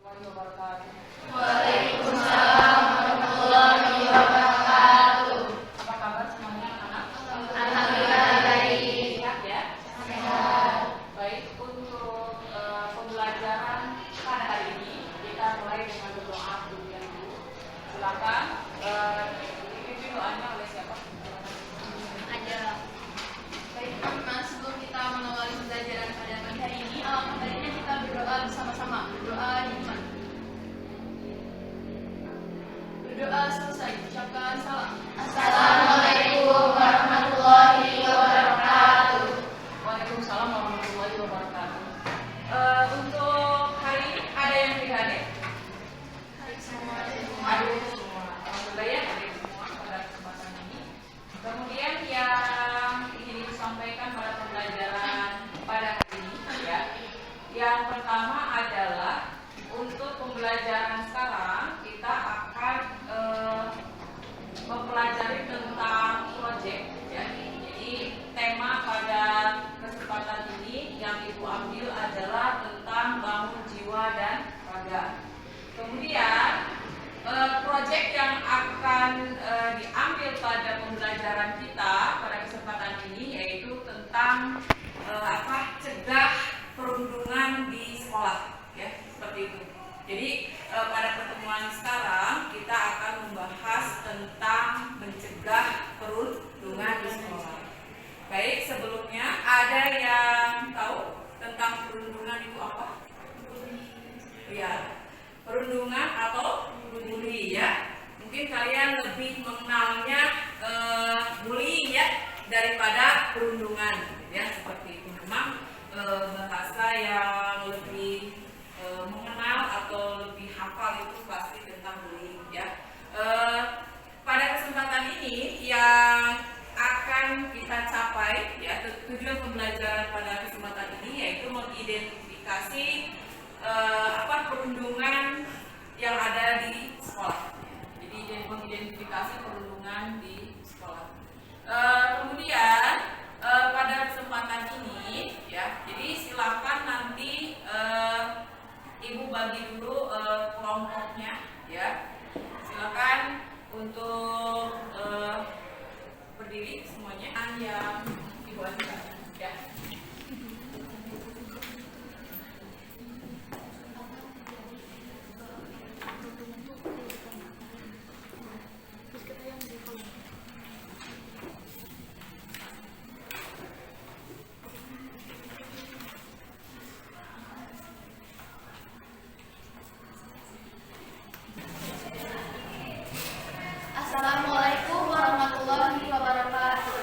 Waalaikumsalam warahmatullahi wabarakatuh. Apa kabar semuanya anak-anak? Alhamdulillah baik. Sehat ya? Sehat. Baik, untuk pembelajaran pada hari ini kita mulai dengan berdoa dulu. Silakan dipimpin doanya oleh siapa? Ada. Baik teman-teman, sebelum kita mengawali pembelajaran pada pagi hari ini, alangkah baiknya kita berdoa bersama-sama. Berdoa di iman. Berdoa selesai, ucapkan salam. Assalamualaikum warahmatullahi wabarakatuh. Waalaikumsalam warahmatullahi wabarakatuh. Untuk hari ini ada yang tidak hadir? Aduh, semua. Alhamdulillah ya, hadir semua pada kesempatan ini. Kemudian yang ingin disampaikan pada pembelajaran pada hari ini ya. Yang pertama adalah untuk pembelajaran sekarang kita akan mempelajari tentang proyek ya. Jadi tema pada kesempatan ini yang Ibu ambil adalah tentang bangun jiwa dan raga. Kemudian proyek yang akan diambil pada pembelajaran kita pada kesempatan ini yaitu tentang cegah perundungan di sekolah ya, seperti itu. Jadi pada pertemuan sekarang kita akan membahas tentang mencegah perundungan di sekolah. Baik, sebelumnya ada yang tahu tentang perundungan itu apa? Ya, perundungan atau bullying ya. Mungkin kalian lebih mengenalnya bullying ya daripada perundungan ya, seperti itu. Memang bahasa yang lebih mengenal atau lebih hafal itu pasti tentang bullying ya. Pada kesempatan ini yang akan kita capai ya, tujuan pembelajaran pada kesempatan ini yaitu mengidentifikasi perundungan yang ada di sekolah. Jadi mengidentifikasi perundungan di sekolah. Kemudian pada kesempatan ini ya, jadi silakan nanti Ibu bagi dulu kelompoknya ya. Silakan untuk berdiri semuanya yang Ibu ajukan ya. Assalamualaikum warahmatullahi wabarakatuh.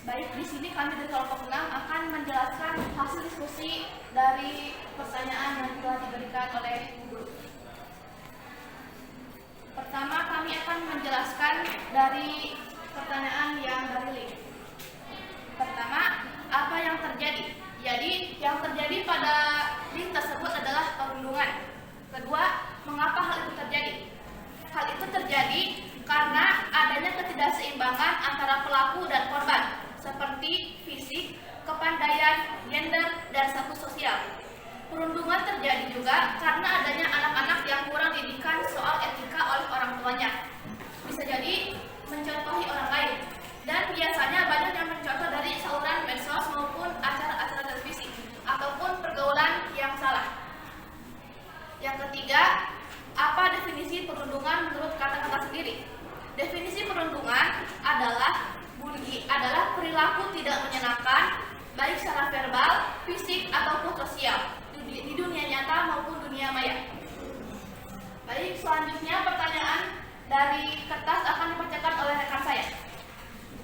Baik, di sini kami dari kelompok 6 akan menjelaskan hasil diskusi dari pertanyaan yang telah diberikan oleh guru. Pertama, kami akan menjelaskan dari pertanyaan yang dari link. Pertama, apa yang terjadi? Jadi, yang terjadi pada link tersebut adalah perundungan. Kedua, mengapa hal itu terjadi? Hal itu terjadi karena adanya ketidakseimbangan antara pelaku dan korban, seperti fisik, kepandaian, gender, dan status sosial. Perundungan terjadi juga karena adanya anak-anak yang kurang didikan soal etika oleh orang tuanya. Bisa jadi mencontohi orang lain, dan biasanya banyak yang mencontoh dari saluran medsos maupun acara-acara televisi, ataupun pergaulan yang salah. Yang ketiga, apa definisi perundungan menurut kata-kata sendiri? Definisi perundungan adalah perilaku tidak menyenangkan, baik secara verbal, fisik, ataupun sosial, di dunia nyata maupun dunia maya. Baik, selanjutnya pertanyaan dari kertas akan dibacakan oleh rekan saya.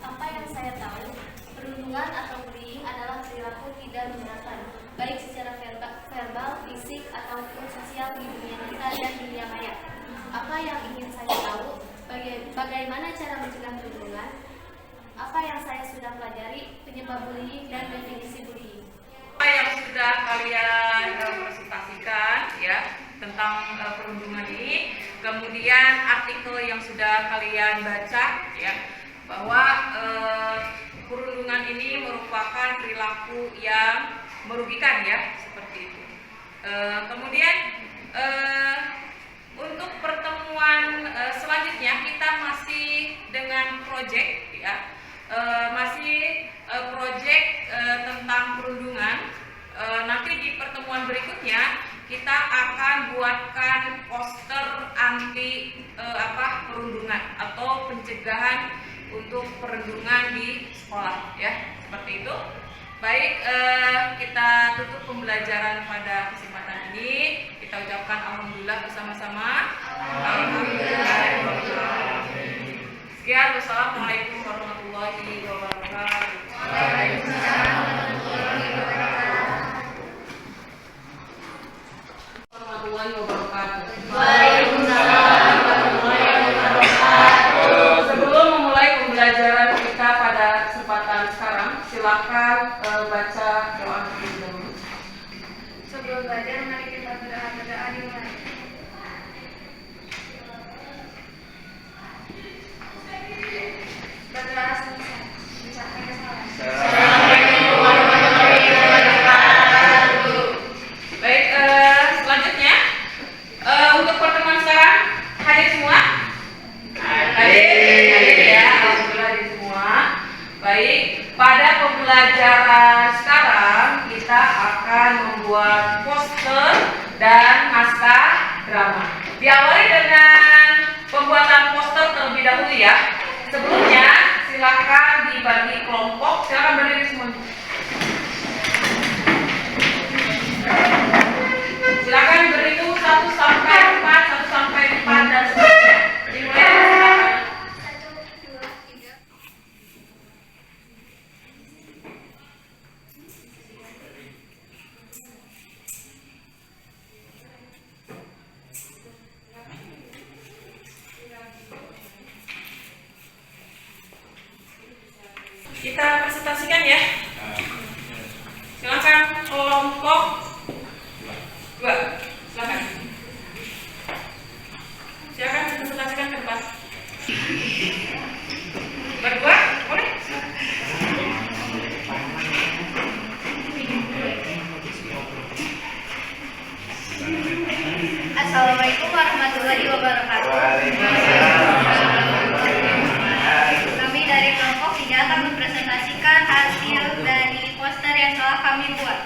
Apa yang saya tahu, perundungan atau bullying adalah perilaku tidak menyenangkan, baik secara verbal, fisik, ataupun sosial di dunia nyata dan dunia maya. Apa yang ingin saya tahu, bagaimana cara mencegah perundungan? Apa yang saya sudah pelajari, penyebab bullying dan definisi bullying. Apa yang sudah kalian presentasikan ya tentang perundungan ini, kemudian artikel yang sudah kalian baca ya, bahwa perundungan ini merupakan perilaku yang merugikan ya, seperti itu. Kemudian untuk pertemuan selanjutnya kita masih dengan proyek ya, masih proyek tentang perundungan. Nanti di pertemuan berikutnya kita akan buatkan poster anti perundungan atau pencegahan untuk perundungan di sekolah ya, seperti itu. Baik, kita tutup pembelajaran pada kesempatan ini. Kita ucapkan alhamdulillah bersama-sama. Alhamdulillah. Sekian, wassalamualaikum warahmatullahi wabarakatuh. Warahmatullahi wabarakatuh. Sebelum memulai pembelajaran kita pada kesempatan sekarang, silakan baca doa dulu. Sebelum belajar, mari kita berdoa dimulai. Berdoa selesai. Mencapai kesalahan. Baik, selanjutnya untuk pertemuan sekarang hadir semua? Hadir ya, alhamdulillah hadir semua. Baik, pada pembelajaran sekarang kita akan membuat poster dan naskah drama. Diawali dengan pembuatan poster terlebih dahulu ya. Sebelumnya silakan dibagi kelompok, silakan berdiri semuanya. Silakan berhitung 1 sampai 4, 1 sampai 4 dan seterusnya. Dimulai silakan. 1, 2, 3. Kita presentasikan ya. Silakan kelompok 2. Silakan. Silakan presentasikan ke depan. Berdua, boleh? Assalamualaikum warahmatullahi wabarakatuh. Kami dari kelompok 3 akan mempresentasikan hasil dari poster yang telah kami buat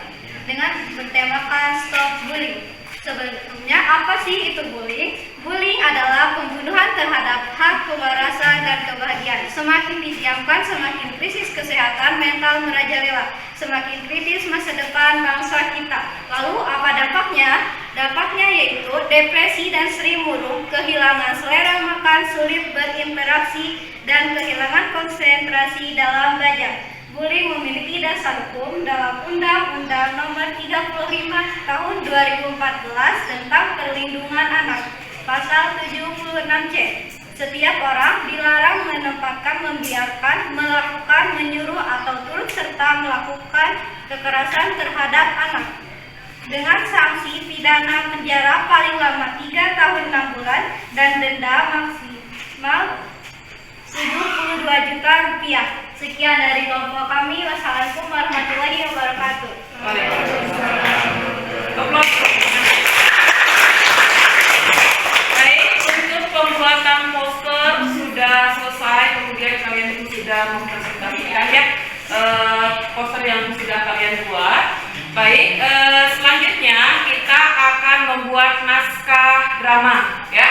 dengan bertemakan Stop Bullying. Sebelumnya, apa sih itu bullying? Bullying adalah pembunuhan terhadap hak kewarasan dan kebahagiaan. Semakin didiamkan, semakin krisis kesehatan mental merajalela. Semakin kritis masa depan bangsa kita. Lalu apa dampaknya? Dampaknya yaitu depresi dan sering murung, kehilangan selera makan, sulit berinteraksi, dan kehilangan konsentrasi dalam belajar. Bullying memiliki dasar hukum dalam Undang-Undang Nomor 35 Tahun 2014 tentang Perlindungan Anak, Pasal 76C. Setiap orang dilarang menempatkan, membiarkan, melakukan, menyuruh atau turut serta melakukan kekerasan terhadap anak, dengan sanksi pidana penjara paling lama 3 tahun 6 bulan dan denda maksimal 72 juta rupiah. Sekian dari kelompok kami. Wassalamualaikum warahmatullahi wabarakatuh. Baik, untuk pembuatan poster sudah selesai, kemudian kalian sudah mempresentasikan ya poster yang sudah kalian buat. Baik, selanjutnya kita akan membuat naskah drama ya.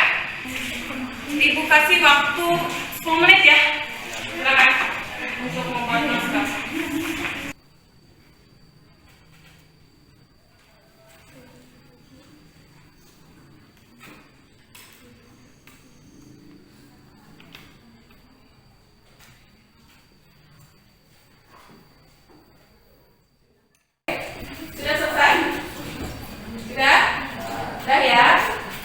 Ibu kasih waktu 10 menit ya. Silakan untuk membuat naskah. Sudah selesai? Sudah? Sudah ya?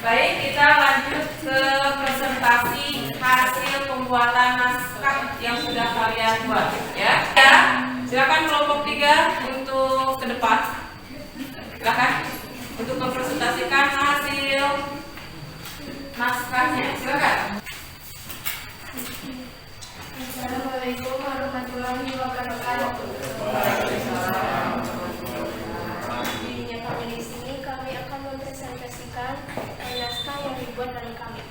Baik, kita lanjut ke presentasi hasil pembuatan naskah yang sudah kalian buat ya. Ya, silakan kelompok 3 untuk ke depan. Silakan untuk mempresentasikan hasil naskahnya. Silakan. Assalamualaikum warahmatullahi wabarakatuh. bagi kami.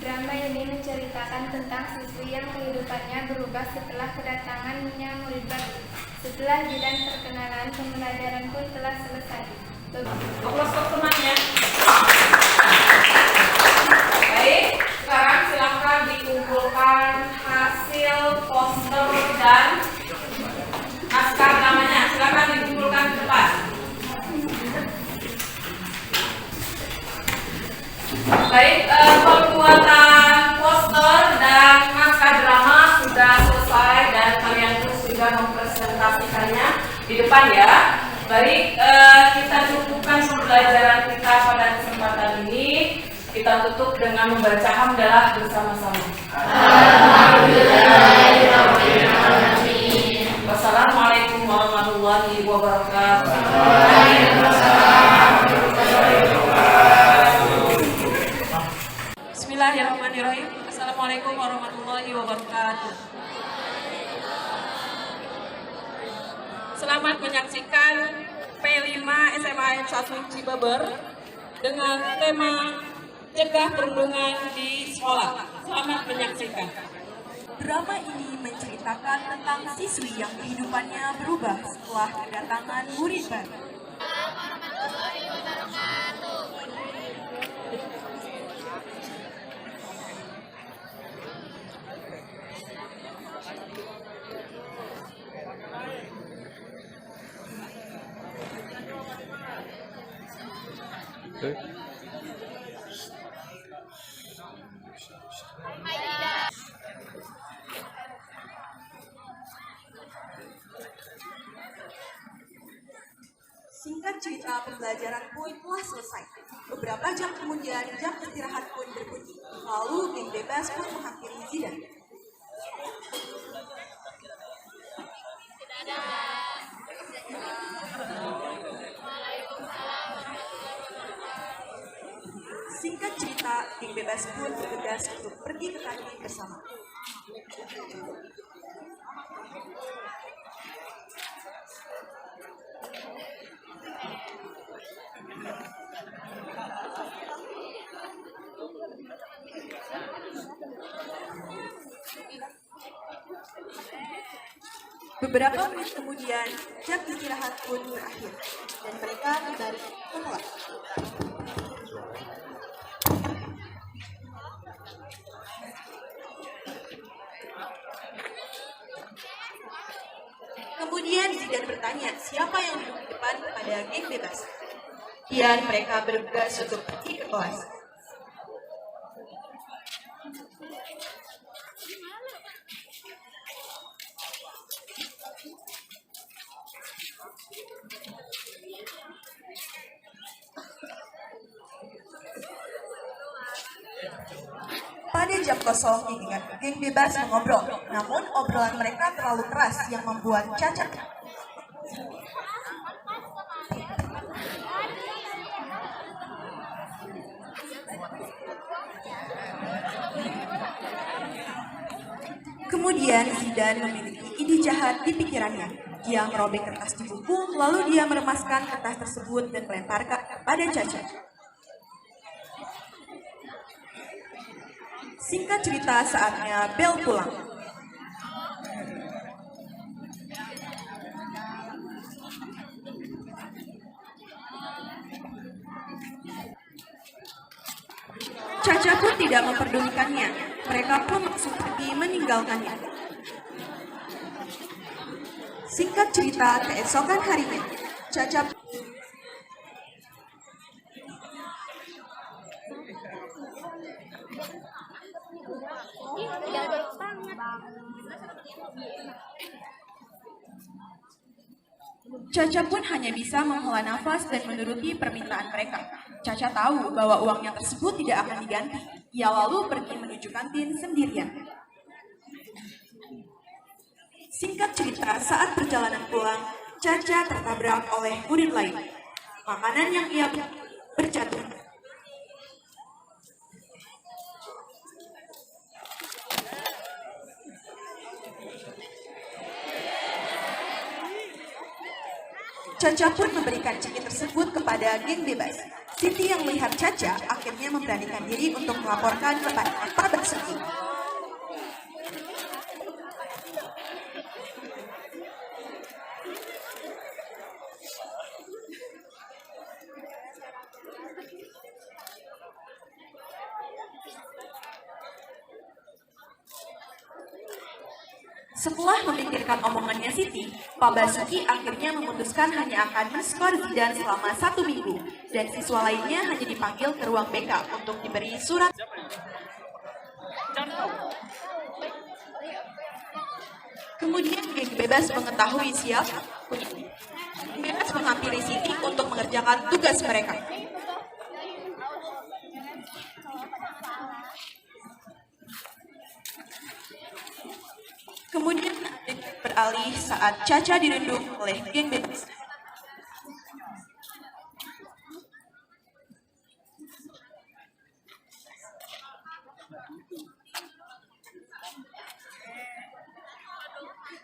Drama ini menceritakan tentang siswi yang kehidupannya berubah setelah kedatangannya murid baru. Setelah jeda perkenalan, pembelajaran pun telah selesai. Aplaus untuk temannya. Baik, sekarang silakan dikumpulkan hasil poster dan naskah namanya. Silakan dikumpulkan ke depan. Baik, pembuatan poster dan naskah drama sudah selesai dan kalian pun sudah mempresentasikannya di depan ya. Baik, kita cukupkan pembelajaran kita pada kesempatan ini. Kita tutup dengan membaca hamdalah bersama-sama. Wassalamualaikum warahmatullahi wabarakatuh. Bismillahirrahmanirrahim. Assalamualaikum warahmatullahi wabarakatuh. Selamat menyaksikan P5 SMA 1 Cibeber dengan tema Cegah Perundungan di Sekolah. Selamat menyaksikan. Drama ini menceritakan tentang siswi yang kehidupannya berubah setelah kedatangan murid baru. Singkat cerita, pembelajaran pun telah selesai. Beberapa jam kemudian, jam istirahat pun berbunyi. Lalu, geng bebas pun menghampiri Zidan. Singkat cerita, geng bebas pun bergegas untuk pergi ke kantin bersama. Beberapa menit kemudian, jam istirahat pun berakhir, dan mereka kembali ke kelas. Kemudian Zidan bertanya siapa yang duduk di depan kepada geng bebas. Dan mereka bergegas untuk pergi ke kelas. Pada jam kosong, geng bebas mengobrol. Namun obrolan mereka terlalu keras yang membuat Caca. Kemudian Zidan memiliki ide jahat di pikirannya. Dia merobek kertas di buku, lalu dia meremaskan kertas tersebut dan melemparkan pada Caca. Singkat cerita, saatnya Bel pulang. Caca pun tidak memperdulikannya. Mereka pun langsung pergi meninggalkannya. Singkat cerita, keesokan harinya, Caca Caca pun hanya bisa menghela nafas dan menuruti permintaan mereka. Caca tahu bahwa uangnya tersebut tidak akan diganti. Ia lalu pergi menuju kantin sendirian. Singkat cerita, saat perjalanan pulang, Caca tertabrak oleh murid lain. Makanan yang ia berjatuh. Caca pun memberikan ciki tersebut kepada geng bebas. Siti yang melihat Caca akhirnya memberanikan diri untuk melaporkan kepada Pak Basuki. Setelah memikirkan omongannya Siti, Pak Basuki akhirnya memutuskan hanya akan men-skor Zidan selama 1 minggu, dan siswa lainnya hanya dipanggil ke ruang BK untuk diberi surat. Kemudian geng bebas mengetahui siapa bebas menghampiri Siti untuk mengerjakan tugas mereka. Kemudian beralih saat Caca dirundung oleh geng bebas.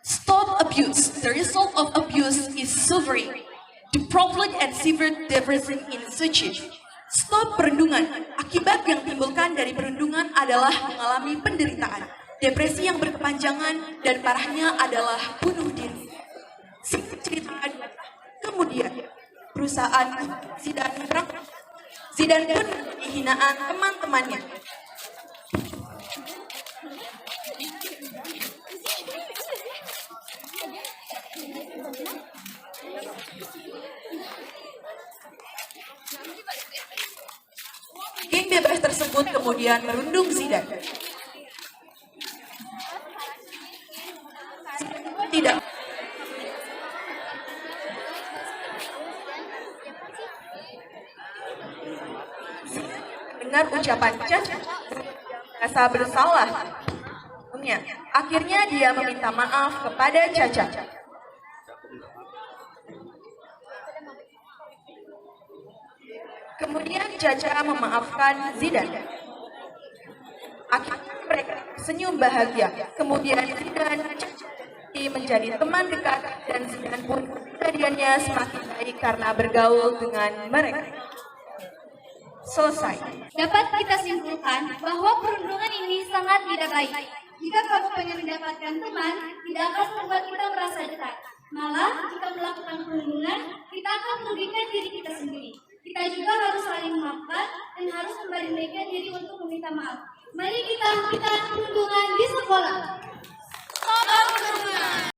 Stop abuse. The result of abuse is suffering. The problem and severe depression in suicide. Stop perundungan. Akibat yang timbulkan dari perundungan adalah mengalami penderitaan, depresi yang berkepanjangan, dan parahnya adalah bunuh diri. Singkat cerita, kemudian perusahaan Zidan pun dihinaan teman-temannya. Geng bebas tersebut kemudian merundung Zidan. Tidak. Dengar ucapan Caca, rasa bersalah. Akhirnya dia meminta maaf kepada Caca. Kemudian Caca memaafkan Zidan. Akhirnya mereka senyum bahagia. Kemudian Zidan menjadi teman dekat, dan Zidan pun kepribadiannya semakin baik karena bergaul dengan mereka. Selesai. Dapat kita simpulkan bahwa perundungan ini sangat tidak baik. Jika kamu pengen mendapatkan teman, tidak akan membuat kita merasa dekat. Malah, jika melakukan perundungan, kita akan merugikan diri kita sendiri. Kita juga harus saling memaafkan dan harus memberanikan diri untuk meminta maaf. Mari kita hentikan perundungan di